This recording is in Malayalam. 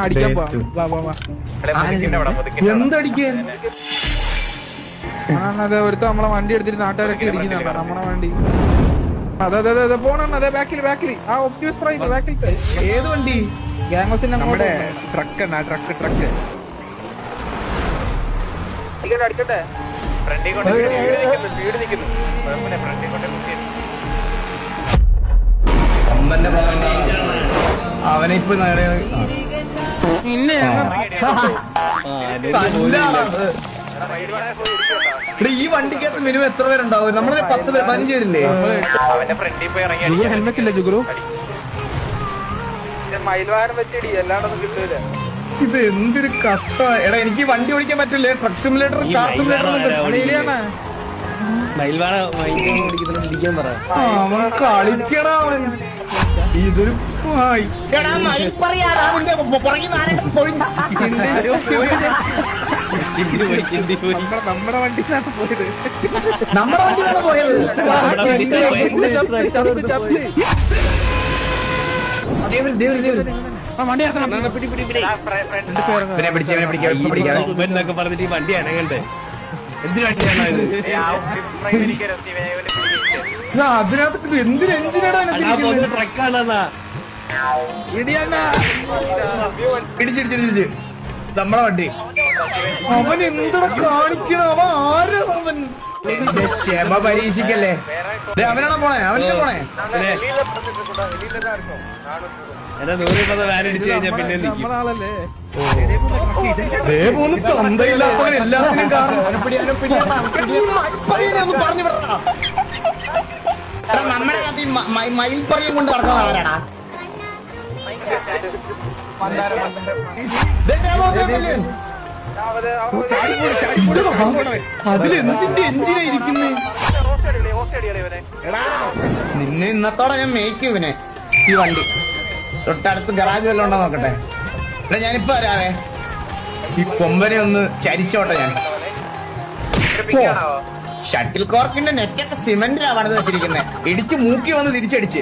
അടിക്കാൻ പോവാ. എന്തടിക്കാൻ അതെ ഒരുത്ത നമ്മളെ വണ്ടി എടുത്തിട്ട് നാട്ടുകാരൊക്കെ ഇടിക്കുന്നുണ്ട് നമ്മളെ വണ്ടി. അതെ അതെ അതെ പോണെണ്ണ അതെ ബാക്കിൽ ആ ഒപ്റ്റിമസ് പ്രൈം ബാക്കിൽ. ഏത് വണ്ടി? ഗ്യാങ്സിന്റെ നമ്മുടെ ട്രക്ക് അടിക്കട്ടെ. അവനെ ഇപ്പൊ പിന്നെ ഈ വണ്ടിക്കകത്ത് മിനിമം എത്ര പേരുണ്ടാവും? നമ്മളെ 10-15 പേരില്ലേ? ഹെൽമെറ്റ് ഇല്ല ജുഗുറു. മയിൽവാഹനം വെച്ചിടി എല്ലാടൊന്നും കിട്ടൂല. ഇത് എന്തൊരു കഷ്ട. എടാ എനിക്ക് വണ്ടി ഓടിക്കാൻ പറ്റില്ലേ? ട്രക്ക് സിമുലേറ്റർ, കാർ സിമുലേറ്റർ അവൻ കളിക്കണ. അവൻ ഇതൊരു നമ്മുടെ വണ്ടിയിലാണ് പോയത്. നമ്മുടെ വണ്ടിയാണ് പോയത്. വണ്ടി ഇറക്കണം. എന്നൊക്കെ പറഞ്ഞിട്ട് ഈ വണ്ടി അനങ്ങണ്ടേ? എന്തിനു വണ്ടിയാണ് അതിനകത്ത് എന്തിന് എഞ്ചിനാടാ ട്രക്കാണെന്നാ ഇടിച്ചിടിച്ചിടിച്ച് നമ്മളെ വണ്ടി. അവൻ എന്തിനാ കാണിക്കണം? അവൻ ആരാ അവൻ? ക്ഷമ പരീക്ഷിക്കല്ലേ. അവനാണോ പോണേ? അവനല്ലേ പോണേ? എന്നെ 100 വാനടിച്ചു കഴിഞ്ഞാ പിന്നെ നമ്മളാളല്ലേ. തന്തയില്ലാത്തവൻ എല്ലാത്തിനും കാരണം പറഞ്ഞു വിടാ. നമ്മുടെ മയിൽ പറയും കൊണ്ട് നടക്കുന്ന ആരാടാ? അതിലെന്തിന്റെ എഞ്ചിനാ ഇരിക്കുന്നേ? നിന്നെ ഇന്നത്തോടെ ഞാൻ മേയ്ക്കും ഇവനെ. ഈ വണ്ടി തൊട്ടടുത്ത് ഗറാജ് വല്ലതും ഉണ്ടോ നോക്കട്ടെ. ഇവിടെ ഞാനിപ്പോ വരാവേ. ഈ കൊമ്പനെ ഒന്ന് ചരിച്ചോട്ടെ ഞാൻ. ഷട്ടിൽ കോർക്കിന്റെ നെറ്റൊക്കെ സിമെന്റിലാ പണിത് വെച്ചിരിക്കുന്നത്. ഇടിച്ച് മൂക്കി വന്ന് തിരിച്ചടിച്ച്